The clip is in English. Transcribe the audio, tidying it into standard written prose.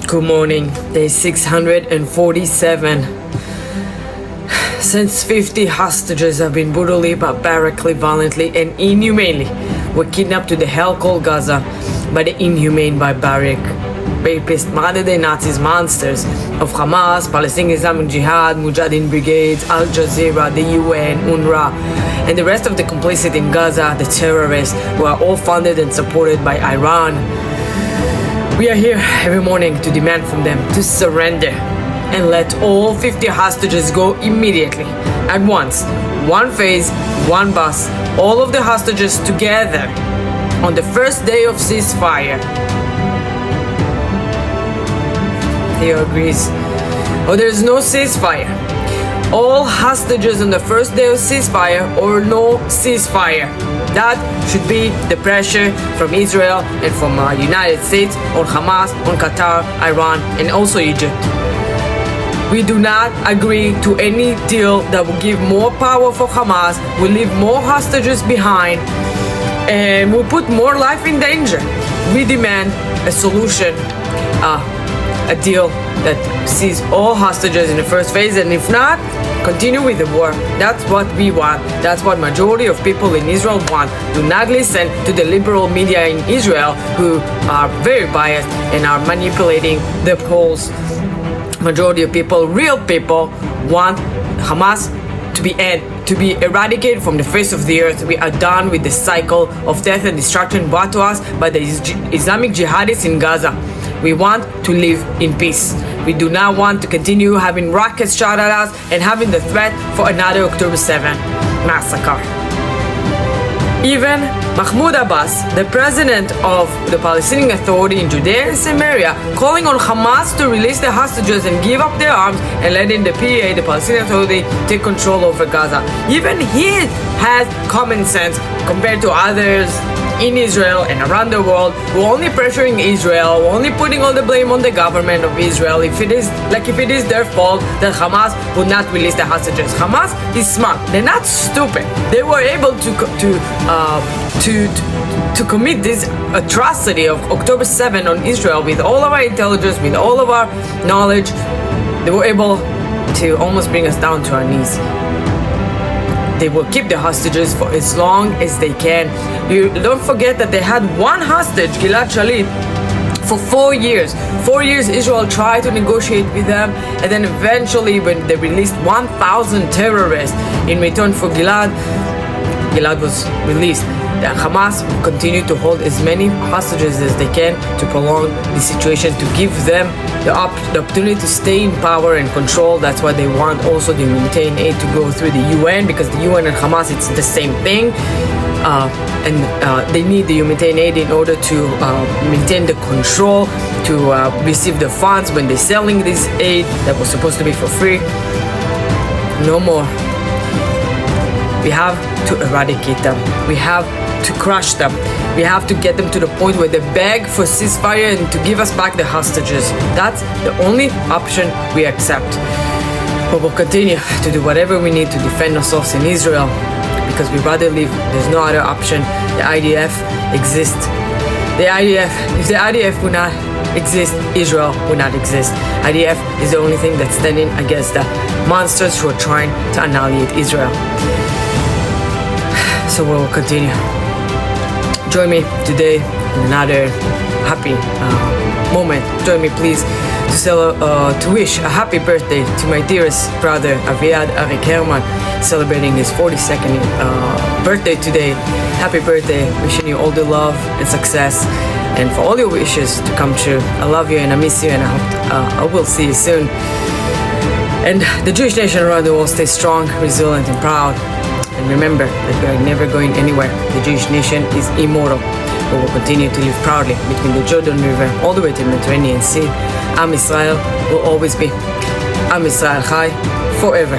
Good morning, day 647. Since 50 hostages have been brutally, barbarically, violently, and inhumanely were kidnapped to the hell called Gaza by the inhumane, barbaric, rapist, modern-day Nazis, monsters of Hamas, Palestinian Islamic Jihad, Mujahideen Brigades, Al Jazeera, the UN, UNRWA, and the rest of the complicit in Gaza, the terrorists, who are all funded and supported by Iran. We are here every morning to demand from them to surrender and let all 50 hostages go immediately, at once. One phase, one bus, all of the hostages together on the first day of ceasefire. Theo agrees. Oh, there's no ceasefire. All hostages on the first day of ceasefire or no ceasefire. That should be the pressure from Israel and from United States on Hamas, on Qatar, Iran, and also Egypt. We do not agree to any deal that will give more power for Hamas, will leave more hostages behind, and will put more life in danger. We demand a solution, a deal that sees all hostages in the first phase, and if not, continue with the war. That's what we want. That's what majority of people in Israel want. Do not listen to the liberal media in Israel who are very biased and are manipulating the polls. Majority of people, real people, want Hamas to be eradicated from the face of the earth. We are done with the cycle of death and destruction brought to us by the Islamic jihadists in Gaza. We want to live in peace. We do not want to continue having rockets shot at us and having the threat for another October 7 massacre. Even Mahmoud Abbas, the president of the Palestinian Authority in Judea and Samaria, calling on Hamas to release the hostages and give up their arms and letting the PA, the Palestinian Authority, take control over Gaza. Even he has common sense compared to others in Israel and around the world who are only pressuring Israel, who are only putting all the blame on the government of Israel if it is their fault that Hamas would not release the hostages. Hamas is smart. They're not stupid. They were able to commit this atrocity of October 7 on Israel with all of our intelligence, with all of our knowledge. They were able to almost bring us down to our knees. They will keep the hostages for as long as they can. You don't forget that they had one hostage, Gilad Shalit, for 4 years. 4 years Israel tried to negotiate with them, and then eventually when they released 1,000 terrorists in return for Gilad was released. The Hamas will continue to hold as many hostages as they can to prolong the situation, to give them the opportunity to stay in power and control. That's why they want also the humanitarian aid to go through the UN, because the UN and Hamas, it's the same thing. They need the humanitarian aid in order to maintain the control, to receive the funds when they're selling this aid that was supposed to be for free. No more. We have to eradicate them. We have to crush them. We have to get them to the point where they beg for ceasefire and to give us back the hostages. That's the only option we accept. But we'll continue to do whatever we need to defend ourselves in Israel, because we'd rather live. There's no other option. The IDF exists. If the IDF would not exist, Israel would not exist. IDF is the only thing that's standing against the monsters who are trying to annihilate Israel. So we will continue. Join me today in another happy moment. Join me, please, to wish a happy birthday to my dearest brother Aviad Arik Herman, celebrating his 42nd birthday today. Happy birthday! Wishing you all the love and success, and for all your wishes to come true. I love you and I miss you, and I hope I will see you soon. And the Jewish nation around the world, stay strong, resilient, and proud. And remember that we are never going anywhere. The Jewish nation is immortal. We will continue to live proudly between the Jordan River all the way to the Mediterranean Sea. Am Israel will always be. Am Israel Chai forever.